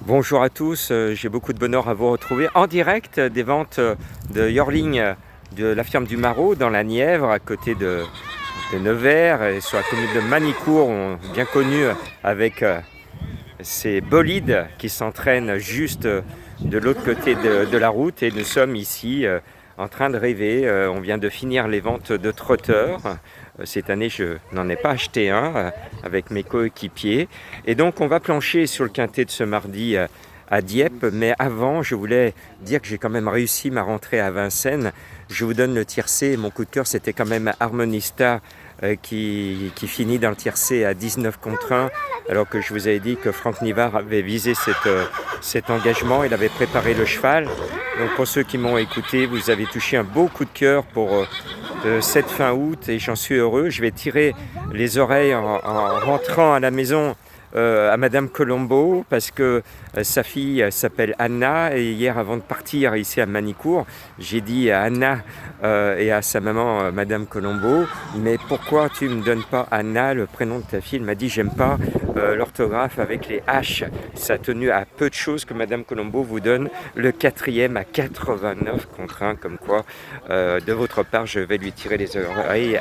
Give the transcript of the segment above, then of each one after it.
Bonjour à tous, j'ai beaucoup de bonheur à vous retrouver en direct des ventes de Yearling de la ferme du Marot dans la Nièvre, à côté de Nevers, et sur la commune de Manicourt, bien connue avec ces bolides qui s'entraînent juste de l'autre côté de la route. Et nous sommes ici en train de rêver. On vient de finir les ventes de trotteurs. Cette année, je n'en ai pas acheté un avec mes coéquipiers. Et donc, on va plancher sur le quintet de ce mardi à Dieppe. Mais avant, je voulais dire que j'ai quand même réussi ma rentrée à Vincennes. Je vous donne le tiercé. Mon coup de cœur, c'était quand même Harmonista qui finit dans le tiercé à 19 contre 1, alors que je vous avais dit que Franck Nivard avait visé cet engagement. Il avait préparé le cheval. Donc pour ceux qui m'ont écouté, vous avez touché un beau coup de cœur pour cette fin août et j'en suis heureux. Je vais tirer les oreilles en rentrant à la maison à Madame Colombo, parce que sa fille s'appelle Anna, et hier, avant de partir ici à Manicourt, j'ai dit à Anna et à sa maman Madame Colombo: mais pourquoi tu ne me donnes pas Anna, le prénom de ta fille? Elle m'a dit: j'aime pas l'orthographe avec les H. Ça a tenu à peu de choses que Madame Colombo vous donne le 4e à 89 contre 1, comme quoi de votre part je vais lui tirer les oreilles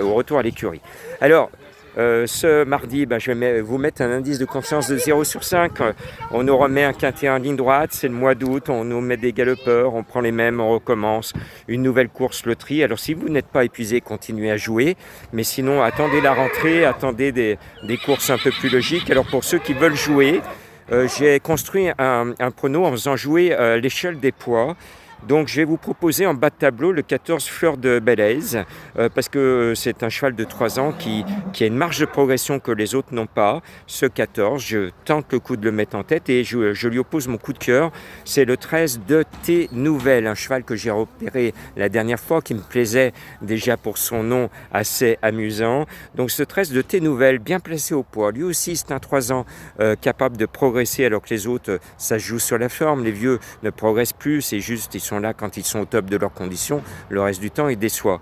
au retour à l'écurie. Alors ce mardi, je vais vous mettre un indice de confiance de 0 sur 5. On nous remet un quintet en ligne droite, c'est le mois d'août, on nous met des galopeurs, on prend les mêmes, on recommence. Une nouvelle course loterie. Alors si vous n'êtes pas épuisé, continuez à jouer. Mais sinon, attendez la rentrée, attendez des courses un peu plus logiques. Alors pour ceux qui veulent jouer, j'ai construit un prono en faisant jouer l'échelle des poids. Donc je vais vous proposer en bas de tableau le 14 Fleur de Belaise, parce que c'est un cheval de 3 ans qui a une marge de progression que les autres n'ont pas. Ce 14, je tente le coup de le mettre en tête et je lui oppose mon coup de cœur. C'est le 13 de T Nouvelle, un cheval que j'ai repéré la dernière fois, qui me plaisait déjà pour son nom assez amusant. Donc ce 13 de T Nouvelle, bien placé au poids. Lui aussi, c'est un 3 ans capable de progresser, alors que les autres, ça se joue sur la forme. Les vieux ne progressent plus, c'est juste, ils sont là quand ils sont au top de leurs conditions. Le reste du temps, ils déçoivent.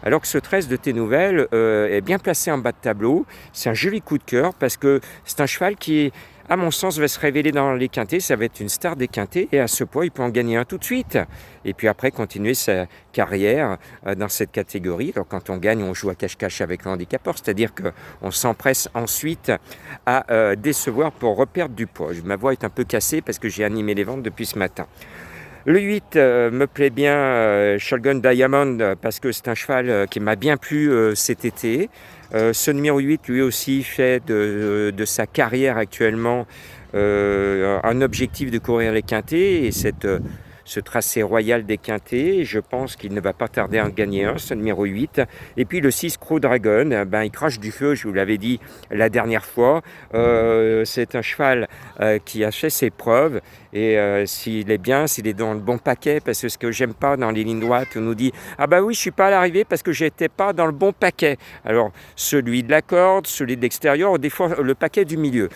Alors que ce 13 de T Nouvelle est bien placé en bas de tableau. C'est un joli coup de cœur, parce que c'est un cheval qui, à mon sens, va se révéler dans les quintets. Ça va être une star des quintets, et à ce poids, il peut en gagner un tout de suite. Et puis après, continuer sa carrière dans cette catégorie. Alors quand on gagne, on joue à cache-cache avec le handicapeur, c'est-à-dire qu'on s'empresse ensuite à décevoir pour reperdre du poids. Ma voix est un peu cassée parce que j'ai animé les ventes depuis ce matin. Le 8 me plaît bien, Shogun Diamond, parce que c'est un cheval qui m'a bien plu cet été. Ce numéro 8, lui aussi, fait de sa carrière actuellement un objectif de courir les quintets, et ce tracé royal des quintets, je pense qu'il ne va pas tarder à en gagner un, ce numéro 8. Et puis le 6, Crow Dragon, il crache du feu, je vous l'avais dit la dernière fois. C'est un cheval qui a fait ses preuves, et s'il est bien, s'il est dans le bon paquet, parce que ce que j'aime pas dans les lignes droites, on nous dit: ah bah oui, je suis pas à l'arrivée parce que j'étais pas dans le bon paquet. Alors celui de la corde, celui de l'extérieur, des fois le paquet du milieu,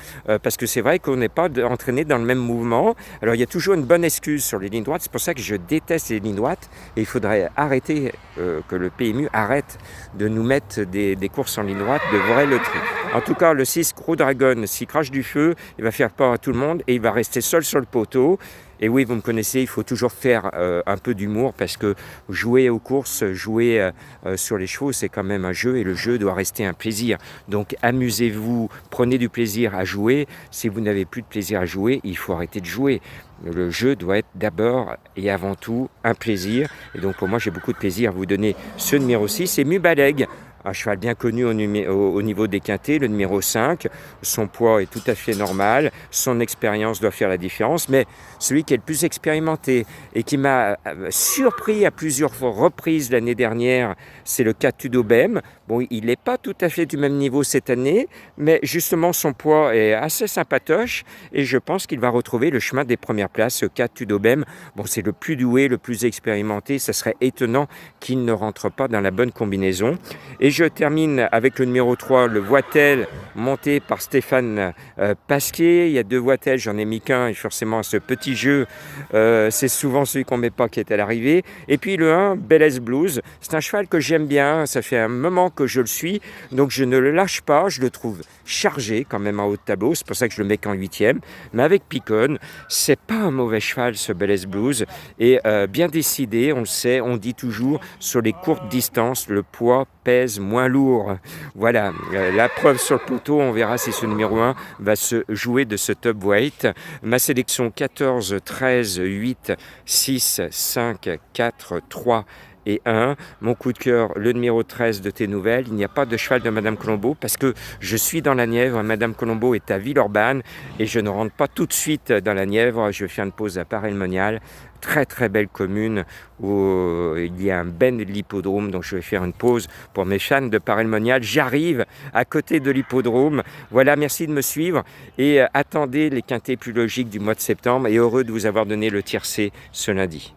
parce que c'est vrai qu'on n'est pas entraîné dans le même mouvement. Alors il y a toujours une bonne excuse sur les lignes droites. C'est pour ça que je déteste les lignes droites, et il faudrait arrêter, que le PMU arrête de nous mettre des courses en ligne droite, de vraies loteries. En tout cas, le 6, Crow Dragon, s'il crache du feu, il va faire peur à tout le monde et il va rester seul sur le poteau. Et oui, vous me connaissez, il faut toujours faire un peu d'humour, parce que jouer aux courses, jouer sur les chevaux, c'est quand même un jeu, et le jeu doit rester un plaisir. Donc amusez-vous, prenez du plaisir à jouer. Si vous n'avez plus de plaisir à jouer, il faut arrêter de jouer. Le jeu doit être d'abord et avant tout un plaisir. Et donc pour moi, j'ai beaucoup de plaisir à vous donner ce numéro 6. C'est Mubaleg, un cheval bien connu au niveau des quintets, le numéro 5. Son poids est tout à fait normal, son expérience doit faire la différence, mais celui qui est le plus expérimenté et qui m'a surpris à plusieurs reprises l'année dernière, c'est le 4 Tudobem. Bon, il n'est pas tout à fait du même niveau cette année, mais justement son poids est assez sympatoche, et je pense qu'il va retrouver le chemin des premières places, ce 4 Tudobem. Bon, c'est le plus doué, le plus expérimenté, ça serait étonnant qu'il ne rentre pas dans la bonne combinaison. Et je termine avec le numéro 3, le Voitel, monté par Stéphane Pasquier. Il y a 2 Voitels, j'en ai mis qu'un, et forcément ce petit jeu, c'est souvent celui qu'on ne met pas qui est à l'arrivée. Et puis le 1, Belles Blues, c'est un cheval que j'aime bien, ça fait un moment que je le suis, donc je ne le lâche pas, je le trouve chargé quand même en haut de tableau, c'est pour ça que je le mets qu'en 8e. Mais avec Picon, c'est pas un mauvais cheval ce Belles Blues, et bien décidé, on le sait, on dit toujours sur les courtes distances, le poids pèse moins lourd. Voilà, la preuve sur le poteau, on verra si ce numéro 1 va se jouer de ce top weight. Ma sélection 14, 13, 8, 6, 5, 4, 3 et 1. Mon coup de cœur, le numéro 13 de Tes Nouvelles. Il n'y a pas de cheval de Madame Colombo parce que je suis dans la Nièvre. Madame Colombo est à Villeurbanne et je ne rentre pas tout de suite dans la Nièvre. Je fais une pause à Paray-le-Monial. Très très belle commune où il y a un ben de l'hippodrome, donc je vais faire une pause pour mes fans de Paray-le-Monial. J'arrive à côté de l'hippodrome. Voilà, merci de me suivre et attendez les quintés plus logiques du mois de septembre et heureux de vous avoir donné le tiercé ce lundi.